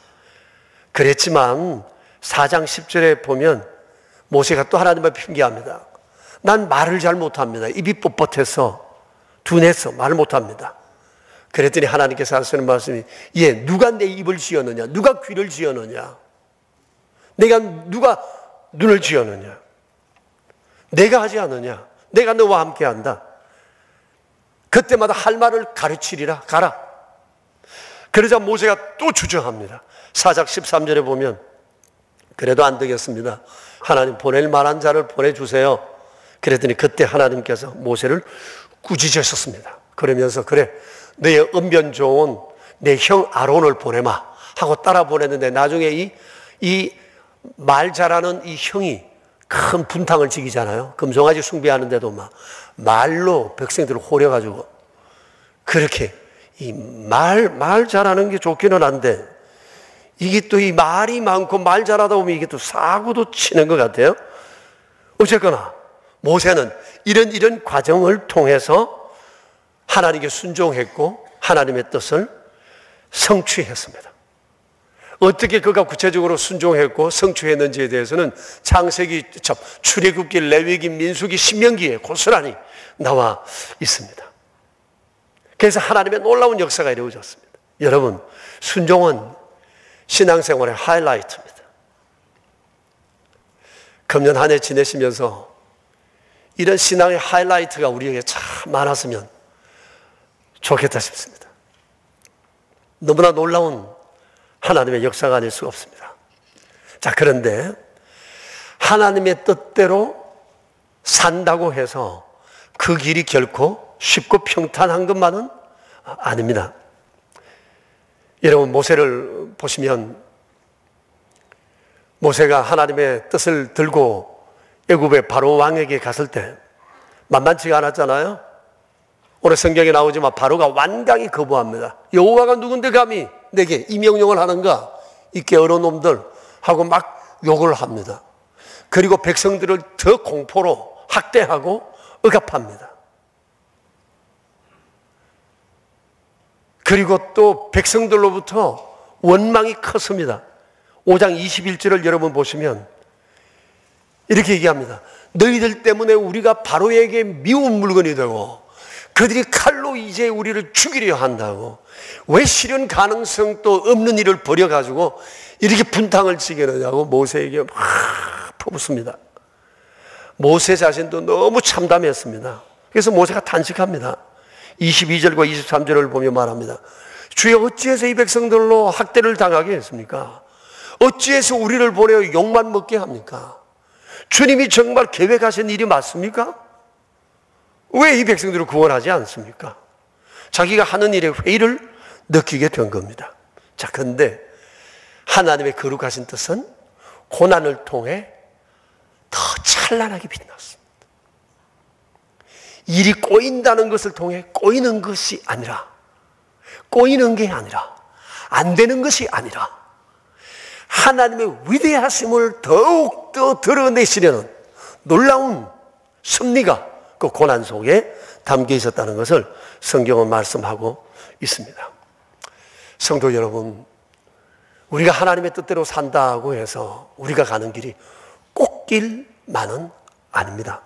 그랬지만 4장 10절에 보면 모세가 또 하나님을 핑계합니다. 난 말을 잘 못합니다. 입이 뻣뻣해서 둔해서 말을 못합니다. 그랬더니 하나님께서 하시는 말씀이, 누가 내 입을 지었느냐, 누가 귀를 지었느냐, 누가 눈을 지었느냐, 내가 하지 않느냐, 내가 너와 함께 한다. 그때마다 할 말을 가르치리라, 가라. 그러자 모세가 또 주저합니다. 4장 13절에 보면 그래도 안 되겠습니다. 하나님 보낼 만한 자를 보내주세요. 그랬더니 그때 하나님께서 모세를 꾸짖으셨습니다. 그러면서 그래, 너의 언변 좋은 내 형 아론을 보내마 하고 따라 보냈는데 나중에 이 말 잘하는 이 형이 큰 분탕을 지기잖아요. 금송아지 숭배하는데도 막 말로 백성들을 호려가지고 그렇게 이 말 잘하는 게 좋기는 한데 이게 또 이 말이 많고 말 잘하다 보면 이게 또 사고도 치는 것 같아요. 어쨌거나 모세는 이런 과정을 통해서 하나님께 순종했고 하나님의 뜻을 성취했습니다. 어떻게 그가 구체적으로 순종했고 성취했는지에 대해서는 창세기, 출애굽기, 레위기, 민수기, 신명기에 고스란히 나와 있습니다. 그래서 하나님의 놀라운 역사가 이루어졌습니다. 여러분, 순종은 신앙생활의 하이라이트입니다. 금년 한 해 지내시면서 이런 신앙의 하이라이트가 우리에게 참 많았으면 좋겠다 싶습니다. 너무나 놀라운 하나님의 역사가 아닐 수가 없습니다. 자, 그런데 하나님의 뜻대로 산다고 해서 그 길이 결코 쉽고 평탄한 것만은 아닙니다. 여러분, 모세를 보시면 모세가 하나님의 뜻을 들고 애굽의 바로 왕에게 갔을 때 만만치가 않았잖아요. 오늘 성경에 나오지만 바로가 완강히 거부합니다. 여호와가 누군데 감히 내게 이 명령을 하는가, 이 게으른 놈들 하고 막 욕을 합니다. 그리고 백성들을 더 공포로 학대하고 억압합니다. 그리고 또 백성들로부터 원망이 컸습니다. 5장 21절을 여러분 보시면 이렇게 얘기합니다. 너희들 때문에 우리가 바로에게 미운 물건이 되고 그들이 칼로 이제 우리를 죽이려 한다고, 왜 실현 가능성도 없는 일을 벌여가지고 이렇게 분탕을 치겠느냐고 모세에게 막 퍼붓습니다. 모세 자신도 너무 참담했습니다. 그래서 모세가 단식합니다. 22절과 23절을 보며 말합니다. 주여, 어찌해서 이 백성들로 학대를 당하게 했습니까? 어찌해서 우리를 보내어 욕만 먹게 합니까? 주님이 정말 계획하신 일이 맞습니까? 왜 이 백성들을 구원하지 않습니까? 자기가 하는 일에 회의를 느끼게 된 겁니다. 자, 그런데 하나님의 거룩하신 뜻은 고난을 통해 더 찬란하게 빛났습니다. 일이 꼬인다는 것을 통해 꼬이는 것이 아니라, 꼬이는 게 아니라, 안 되는 것이 아니라 하나님의 위대하심을 더욱더 드러내시려는 놀라운 섭리가 그 고난 속에 담겨 있었다는 것을 성경은 말씀하고 있습니다. 성도 여러분, 우리가 하나님의 뜻대로 산다고 해서 우리가 가는 길이 꽃길만은 아닙니다.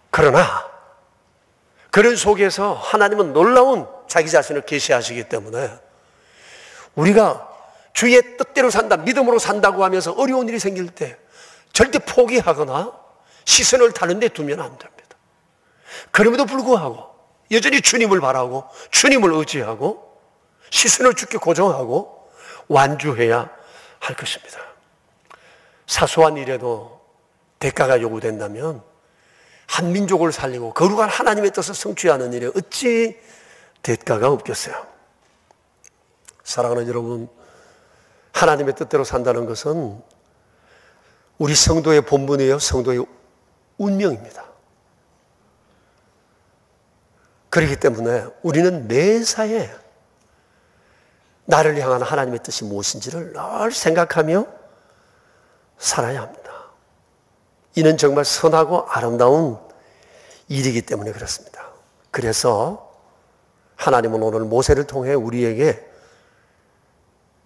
그러나 그런 속에서 하나님은 놀라운 자기 자신을 계시하시기 때문에 우리가 주의 뜻대로 산다, 믿음으로 산다고 하면서 어려운 일이 생길 때 절대 포기하거나 시선을 다른 데 두면 안 됩니다. 그럼에도 불구하고 여전히 주님을 바라고 주님을 의지하고 시선을 주께 고정하고 완주해야 할 것입니다. 사소한 일에도 대가가 요구된다면 한 민족을 살리고 거룩한 하나님의 뜻을 성취하는 일에 어찌 대가가 없겠어요? 사랑하는 여러분, 하나님의 뜻대로 산다는 것은 우리 성도의 본분이에요. 성도의 운명입니다. 그렇기 때문에 우리는 매사에 나를 향한 하나님의 뜻이 무엇인지를 늘 생각하며 살아야 합니다. 이는 정말 선하고 아름다운 일이기 때문에 그렇습니다. 그래서 하나님은 오늘 모세를 통해 우리에게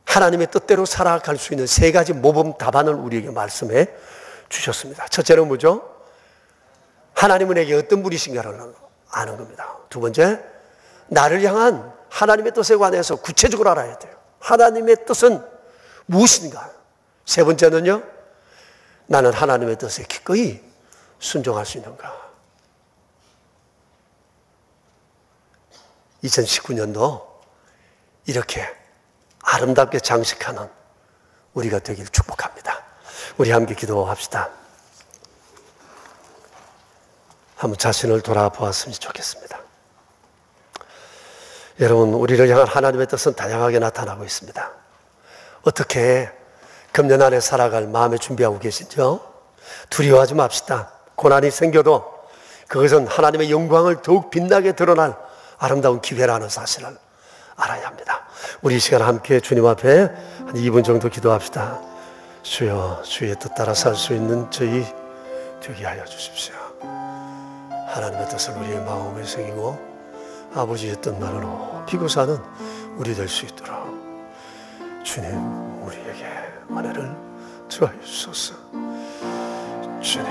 하나님의 뜻대로 살아갈 수 있는 세 가지 모범 답안을 우리에게 말씀해 주셨습니다. 첫째는 뭐죠? 하나님은 내게 어떤 분이신가를 아는 겁니다. 두 번째, 나를 향한 하나님의 뜻에 관해서 구체적으로 알아야 돼요. 하나님의 뜻은 무엇인가? 세 번째는요, 나는 하나님의 뜻에 기꺼이 순종할 수 있는가? 2019년도 이렇게 아름답게 장식하는 우리가 되길 축복합니다. 우리 함께 기도합시다. 한번 자신을 돌아보았으면 좋겠습니다. 여러분, 우리를 향한 하나님의 뜻은 다양하게 나타나고 있습니다. 어떻게 금년 안에 살아갈 마음에 준비하고 계신지요? 두려워하지 맙시다. 고난이 생겨도 그것은 하나님의 영광을 더욱 빛나게 드러날 아름다운 기회라는 사실을 알아야 합니다. 우리 이 시간 함께 주님 앞에 한 2분 정도 기도합시다. 주여, 주의 뜻 따라 살 수 있는 저희 되게 하여 주십시오. 하나님의 뜻을 우리의 마음에 새기고 아버지의 뜻만으로 피고 사는 우리 될 수 있도록 주님, 우리에게 은혜를 더하여 주소서. 주님,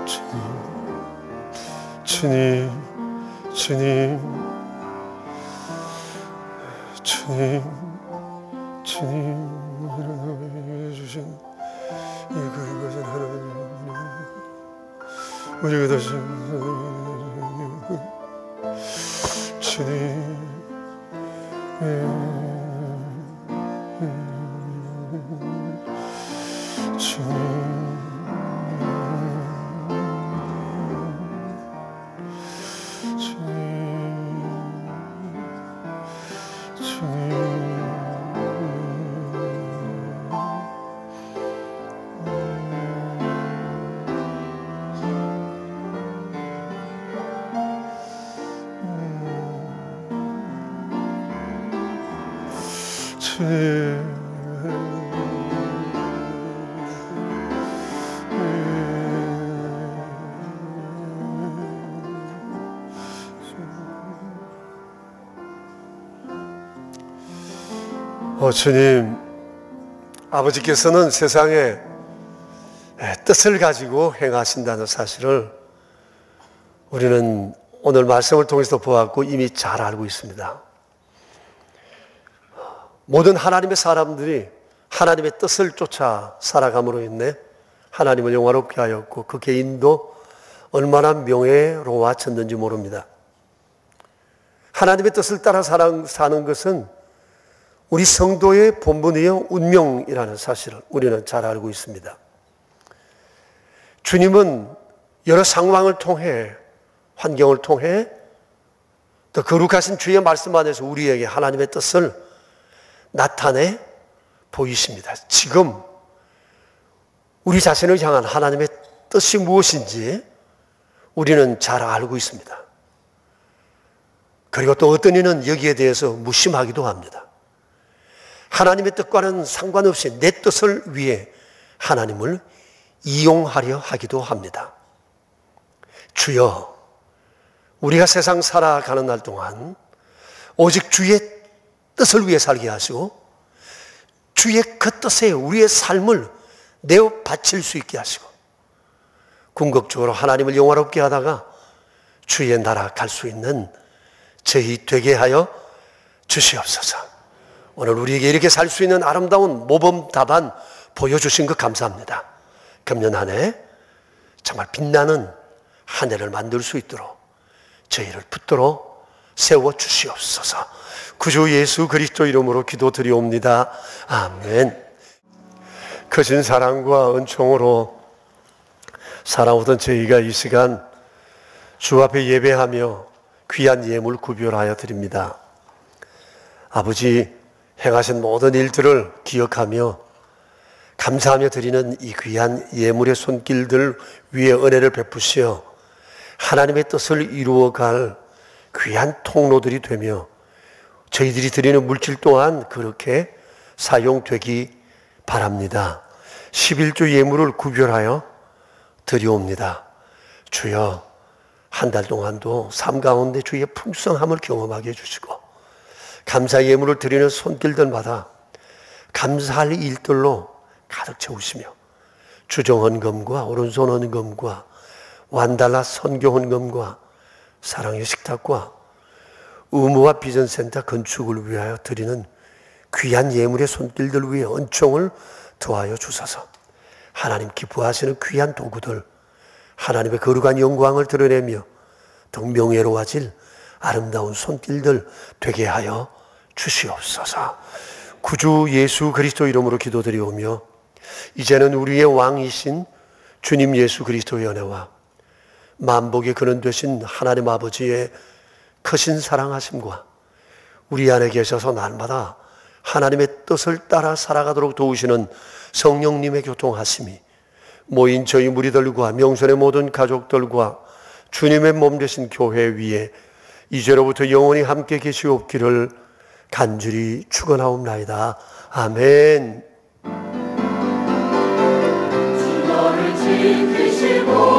주님, 주님, 주님, 주님, 주신 이것은 하나님, 우리가 다시 주님, 주님, 아버지께서는 세상에 뜻을 가지고 행하신다는 사실을 우리는 오늘 말씀을 통해서 보았고 이미 잘 알고 있습니다. 모든 하나님의 사람들이 하나님의 뜻을 쫓아 살아감으로 인해 하나님을 영화롭게 하였고 그 개인도 얼마나 명예로워졌는지 모릅니다. 하나님의 뜻을 따라 사는 것은 우리 성도의 본분이요 운명이라는 사실을 우리는 잘 알고 있습니다. 주님은 여러 상황을 통해, 환경을 통해 또 거룩하신 주의 말씀 안에서 우리에게 하나님의 뜻을 나타내 보이십니다. 지금 우리 자신을 향한 하나님의 뜻이 무엇인지 우리는 잘 알고 있습니다. 그리고 또 어떤 이는 여기에 대해서 무심하기도 합니다. 하나님의 뜻과는 상관없이 내 뜻을 위해 하나님을 이용하려 하기도 합니다. 주여, 우리가 세상 살아가는 날 동안 오직 주의 뜻을 위해 살게 하시고 주의 그 뜻에 우리의 삶을 내어 바칠 수 있게 하시고 궁극적으로 하나님을 영화롭게 하다가 주의 나라 갈 수 있는 저희 되게 하여 주시옵소서. 오늘 우리에게 이렇게 살 수 있는 아름다운 모범 답안 보여주신 것 감사합니다. 금년 한 해 정말 빛나는 한 해를 만들 수 있도록 저희를 붙들어 세워 주시옵소서. 구주 예수 그리스도 이름으로 기도드리옵니다. 아멘. 크신 사랑과 은총으로 살아오던 저희가 이 시간 주 앞에 예배하며 귀한 예물 구별하여 드립니다. 아버지 행하신 모든 일들을 기억하며 감사하며 드리는 이 귀한 예물의 손길들 위에 은혜를 베푸시어 하나님의 뜻을 이루어갈 귀한 통로들이 되며 저희들이 드리는 물질 또한 그렇게 사용되기 바랍니다. 11조 예물을 구별하여 드리옵니다. 주여, 한 달 동안도 삶 가운데 주의 풍성함을 경험하게 해주시고 감사 예물을 드리는 손길들마다 감사할 일들로 가득 채우시며 주정 헌금과 오른손 헌금과 완달라 선교 헌금과 사랑의 식탁과 의무와 비전센터 건축을 위하여 드리는 귀한 예물의 손길들 위에 은총을 더하여 주소서. 하나님 기뻐하시는 귀한 도구들, 하나님의 거룩한 영광을 드러내며 더욱 명예로워질 아름다운 손길들 되게 하여 주시옵소서. 구주 예수 그리스도 이름으로 기도드리오며 이제는 우리의 왕이신 주님 예수 그리스도의 은혜와 만복의 근원 되신 하나님 아버지의 크신 사랑하심과 우리 안에 계셔서 날마다 하나님의 뜻을 따라 살아가도록 도우시는 성령님의 교통하심이 모인 저희 무리들과 명선의 모든 가족들과 주님의 몸 되신 교회 위에 이제로부터 영원히 함께 계시옵기를 간절히 축원하옵나이다. 아멘. 주 너를 지키시고